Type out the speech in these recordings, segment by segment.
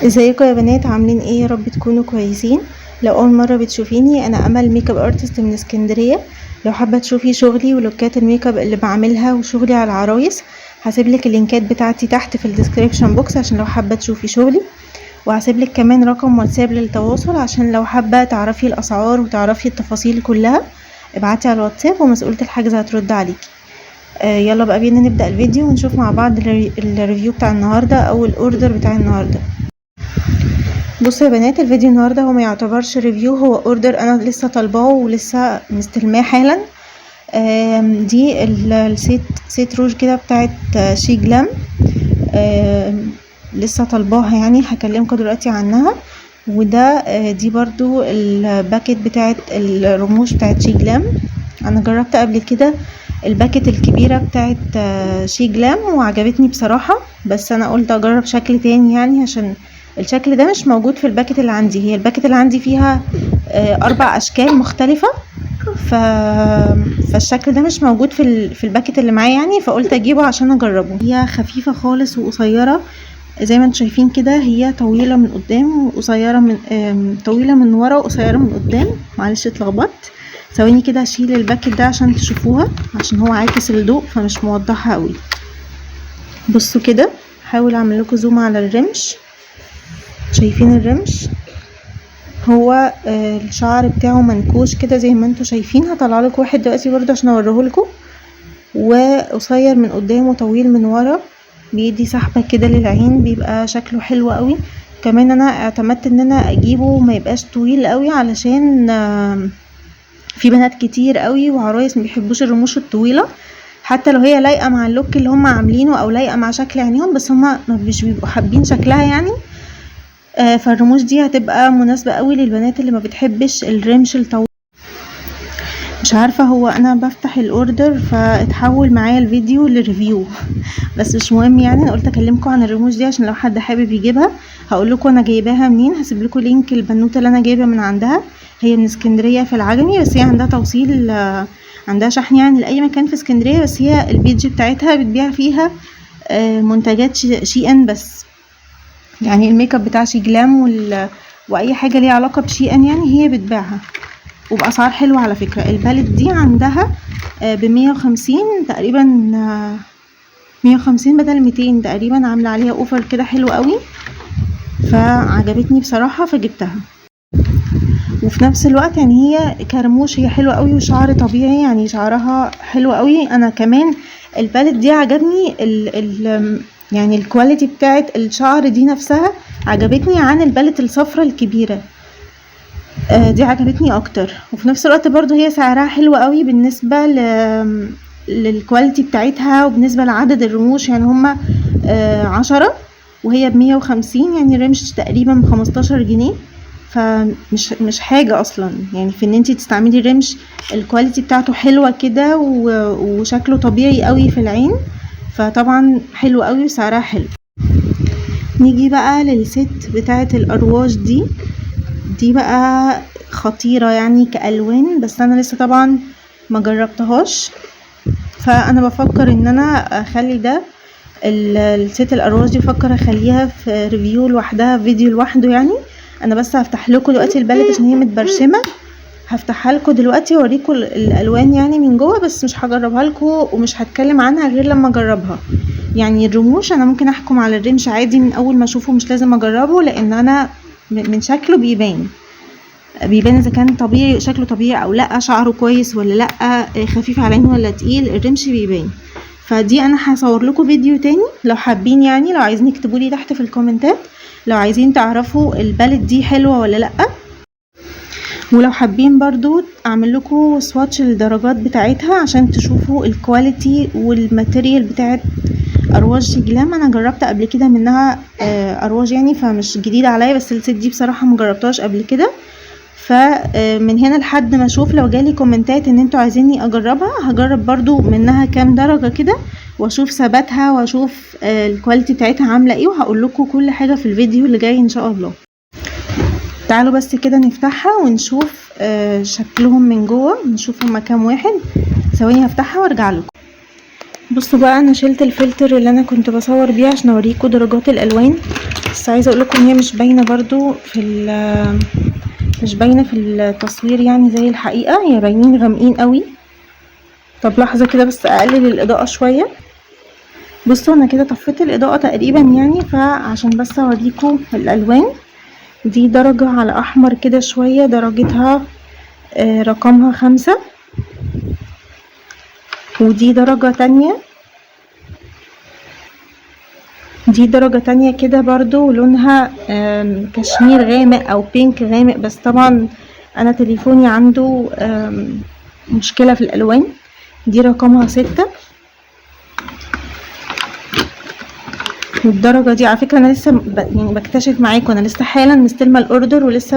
ازيكم يا بنات؟ عاملين ايه؟ يا رب تكونوا كويسين. لو اول مره بتشوفيني، انا امل ميك اب ارتست من اسكندريه. لو حابه تشوفي شغلي ولوكات الميك اب اللي بعملها وشغلي على العرايس، هسيبلك اللينكات بتاعتي تحت في الديسكريبشن بوكس عشان لو حابه تشوفي شغلي، وهسيبلك كمان رقم واتساب للتواصل عشان لو حابه تعرفي الاسعار وتعرفي التفاصيل كلها. ابعتي على الواتساب ومسؤوله الحجز هترد عليكي. يلا بقى بينا نبدا الفيديو ونشوف مع بعض الريفيو بتاع النهارده او الاوردر بتاع النهارده. بصوا يا بنات، الفيديو النهارده هو ما يعتبرش ريفيو، هو اوردر انا لسه طالباه ولسه مستلماه حالا. دي السيت روج كده بتاعت شي جلام. لسه طالباها، يعني هكلمكم دلوقتي عنها. وده دي برضو الباكت بتاعت الرموش بتاعت شي جلام. انا جربت قبل كده الباكت الكبيرة بتاعت شي جلام وعجبتني بصراحة، بس انا قلت اجرب شكل تاني يعني عشان الشكل ده مش موجود في الباكت اللي عندي. هي الباكت اللي عندي فيها 4 اشكال مختلفة، فالشكل ده مش موجود في الباكت اللي معايا يعني، فقلت اجيبه عشان اجربه. هي خفيفة خالص وقصيرة زي ما انتم شايفين كده، هي طويلة من قدام وقصيرة من طويلة من ورا وقصيرة من قدام. معلش اتلخبطت، ثواني كده هشيل الباكت ده عشان تشوفوها، عشان هو عاكس الضوء فمش موضحها قوي. بصوا كده، هحاول اعمل لكم زوم على الرمش. شايفين الرمش؟ هو الشعر بتاعه منكوش كده زي ما انتم شايفين. هطلع لكم واحد دلوقتي برضه عشان اوريه لكم. وقصير من قدام وطويل من ورا، بيدي سحبه كده للعين، بيبقى شكله حلو قوي. كمان انا اعتمدت ان انا اجيبه ما يبقاش طويل قوي، علشان في بنات كتير قوي وعرايس ما بيحبوش الرموش الطويله، حتى لو هي لايقه مع اللوك اللي هم عاملينه او لايقه مع شكل عينيهم، بس هم مش بيبقوا حابين شكلها يعني. فالرموش دي هتبقى مناسبة قوي للبنات اللي ما بتحبش الرمش الطويل. مش عارفة، هو انا بفتح الاوردر فاتحول معايا الفيديو للريفيو بس مش مهم يعني. انا قلت اكلمكم عن الرموش دي عشان لو حد حابب يجيبها هقول لكم انا جايباها منين. هسيب لكم لينك البنوته اللي انا جايبه من عندها. هي من اسكندريه في العجمي، بس هي عندها توصيل، عندها شحن يعني لاي مكان في اسكندريه، بس هي البيج بتاعتها بتبيع فيها منتجات شي ان بس، يعني الميك اب بتاع شي جلام واي حاجه ليها علاقه بشي ان يعني هي بتبيعها وباسعار حلوه. على فكره البالت دي عندها ب150 تقريبا، 150 بدل 200 تقريبا، عامله عليها اوفر كده حلو قوي، فعجبتني بصراحه فجبتها. وفي نفس الوقت يعني هي كرموش هي حلوه قوي، وشعر طبيعي يعني شعرها حلو قوي. انا كمان البالت دي عجبني يعني الكواليتي بتاعت الشعر دي نفسها عجبتني عن البالت الصفرة الكبيرة. دي عجبتني اكتر، وفي نفس الوقت برضو هي سعرها حلو قوي بالنسبة للكواليتي بتاعتها وبالنسبة لعدد الرموش. يعني هما 10 وهي ب150، يعني رمش تقريبا ب15 جنيه، فمش حاجة اصلا يعني في ان انتي تستعملي رمش الكواليتي بتاعته حلوة كده وشكله طبيعي قوي في العين، فطبعا حلو قوي وسعرها حلو. نيجي بقى للست بتاعه الارواج دي بقى خطيرة يعني كألوان، بس انا لسه طبعا ما جربتهاش، فانا بفكر ان انا اخلي ده الست الارواج دي، بفكر اخليها في ريفيو لوحدها، فيديو لوحده يعني. انا بس هفتح لكم دلوقتي البالت عشان هي متبرشمه، هفتحها لكم دلوقتي واوريكم الالوان يعني من جوه، بس مش هجربها لكم ومش هتكلم عنها غير لما اجربها. يعني الرموش انا ممكن احكم على الرمش عادي من اول ما اشوفه، مش لازم اجربه، لان انا من شكله بيبان اذا كان طبيعي، شكله طبيعي او لا، شعره كويس ولا لا، خفيف على عينه ولا تقيل، الرمش بيبان. فدي انا هصور لكم فيديو تاني لو حابين، يعني لو عايزين اكتبوا لي تحت في الكومنتات لو عايزين تعرفوا البالت دي حلوه ولا لا، ولو حابين برضو اعمل لكم سواتش الدرجات بتاعتها عشان تشوفوا الكواليتي والماتيريال بتاعت ارواج شي جلام. انا جربت قبل كده منها ارواج يعني، فمش جديده عليا، بس الست دي بصراحه مجربتهاش قبل كده. فمن هنا لحد ما اشوف لو جالي كومنتات ان انتوا عايزيني اجربها، هجرب برضو منها كام درجه كده واشوف ثباتها واشوف الكواليتي بتاعتها عامله ايه، وهقول لكم كل حاجه في الفيديو اللي جاي ان شاء الله. تعالوا بس كده نفتحها ونشوف شكلهم من جوه، نشوف هما كام واحد. ثواني هفتحها وارجع لكم. بصوا بقى، انا شلت الفلتر اللي انا كنت بصور بيه عشان اوريكم درجات الالوان. بس عايزه اقول لكم هي مش باينه برضو مش باينه في التصوير يعني زي الحقيقه، هي باينين غامقين قوي. طب لحظه كده بس اقلل الاضاءه شويه. بصوا انا كده طفيت الاضاءه تقريبا يعني، فعشان بس اوريكم الالوان. دي درجه على احمر كده شويه، درجتها رقمها 5. ودي درجه تانية، دي درجة تانية كده برضو لونها كشمير غامق او بينك غامق، بس طبعا انا تليفوني عنده مشكلة في الالوان. دي رقمها 6. والدرجة دي على فكرة انا لسه يعني بكتشف معاكم، انا لسه حالا مستلمة الاوردر ولسه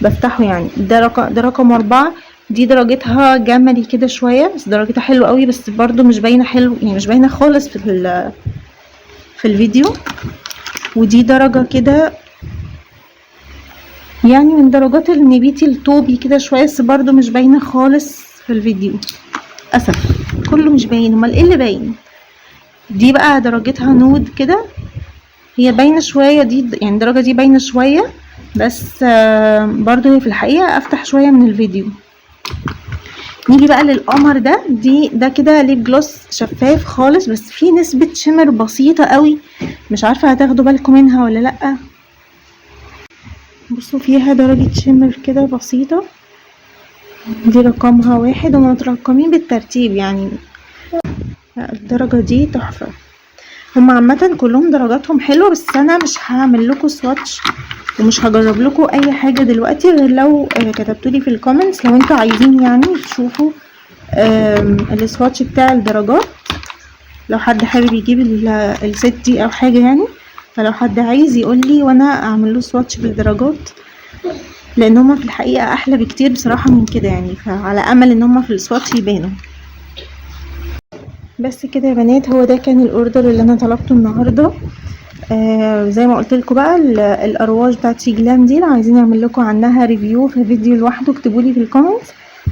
بفتحه يعني. ده رقم 4. دي درجتها جملي كده شوية، بس درجتها حلوة قوي، بس برضو مش باينة حلو يعني، مش باينة خالص في الفيديو. ودي درجة كده يعني من درجات النبيتي الطوبي كده شوية، بس برضو مش باينة خالص في الفيديو للأسف، كله مش باين. امال ايه اللي باين؟ دي بقى درجتها نود كده، هي باينة شوية دي يعني، الدرجة دي باينة شوية، بس برضو هي في الحقيقة افتح شوية من الفيديو. نيجي بقى للقمر ده. ده كده ليب جلوس شفاف خالص، بس فيه نسبة شمر بسيطة قوي، مش عارفة هتاخدوا بالكم منها ولا لأ. بصوا فيها درجة شمر كده بسيطة. دي رقمها 1، هما مترقمين بالترتيب يعني. الدرجة دي تحفة، هما عامة كلهم درجاتهم حلوة، بس انا مش هعمل لكم سواتش ومش هجرب لكم اي حاجة دلوقتي غير لو كتبتولي في الكومنتس لو انتوا عايزين يعني تشوفوا السواتش بتاع الدرجات، لو حد حابب يجيب الست دي او حاجة يعني. فلو حد عايز يقولي وانا اعمل له سواتش بالدرجات، لان هما في الحقيقة احلى بكتير بصراحة من كده يعني، فعلى امل ان هما في السواتش يبانوا. بس كده يا بنات، هو ده كان الاوردر اللي انا طلبته النهارده. زي ما قلت لكم بقى الارواج بتاعت شيجلام دي، لو عايزين اعمل لكم عنها ريفيو في فيديو لوحده اكتبوا لي في الكومنتس،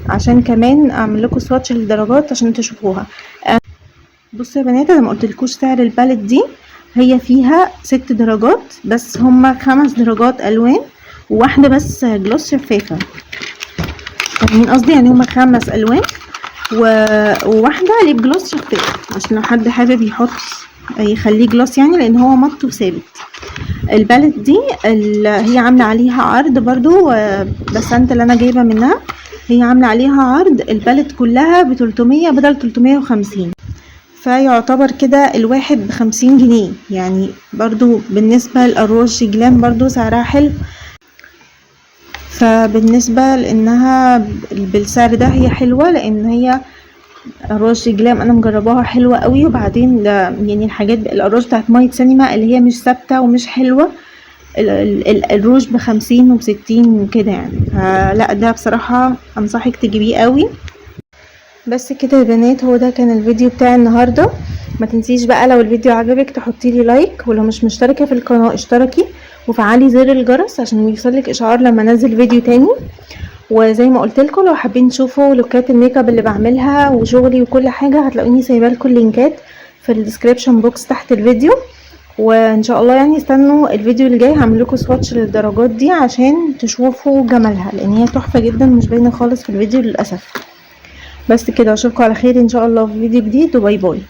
عشان كمان اعمل لكم سواتش للدرجات عشان تشوفوها. بصوا يا بنات، انا ما قلتلكوش سعر الباليت دي. هي فيها 6 درجات، بس هما 5 درجات الوان وواحده بس جلوس شفافه، فاهمين قصدي؟ يعني هما 5 الوان وواحده ليب جلوس شفاف، عشان لو حد حابب يخليه جلوس يعني، لان هو مط وثابت. الباليت دي هي عامله عليها عرض برضو، بس انت اللي انا جايبه منها هي عامله عليها عرض الباليت كلها ب300 بدل 350، فيعتبر كده الواحد ب50 جنيه يعني. برضو بالنسبه للأرواج شيجلام برضو سعرها حلو، فبالنسبه لانها بالسعر ده هي حلوه، لان هي الروج شيجلام انا مجرباها حلوه قوي. وبعدين ده يعني الحاجات الروج بتاعت مايت سينما اللي هي مش ثابته ومش حلوه، الروج ب50 وب60 وكده يعني، فلا ده بصراحه انصحك تجيبيه قوي. بس كده يا بنات، هو ده كان الفيديو بتاع النهارده. ما تنسيش بقى لو الفيديو عجبك تحطيلي لايك، ولو مش مشتركه في القناه اشتركي وفعلي زر الجرس عشان يوصلك اشعار لما انزل فيديو تاني. وزي ما قلت لكم لو حابين تشوفوا لوكات الميك اب اللي بعملها وشغلي وكل حاجه، هتلاقوني سايبه لكم اللينكات في الديسكريبشن بوكس تحت الفيديو. وان شاء الله يعني استنوا الفيديو اللي جاي، هعمل لكم سواتش للدرجات دي عشان تشوفوا جمالها، لان هي تحفه جدا مش باينه خالص في الفيديو للاسف. بس كده، اشوفكم على خير ان شاء الله في فيديو جديد، وباي باي.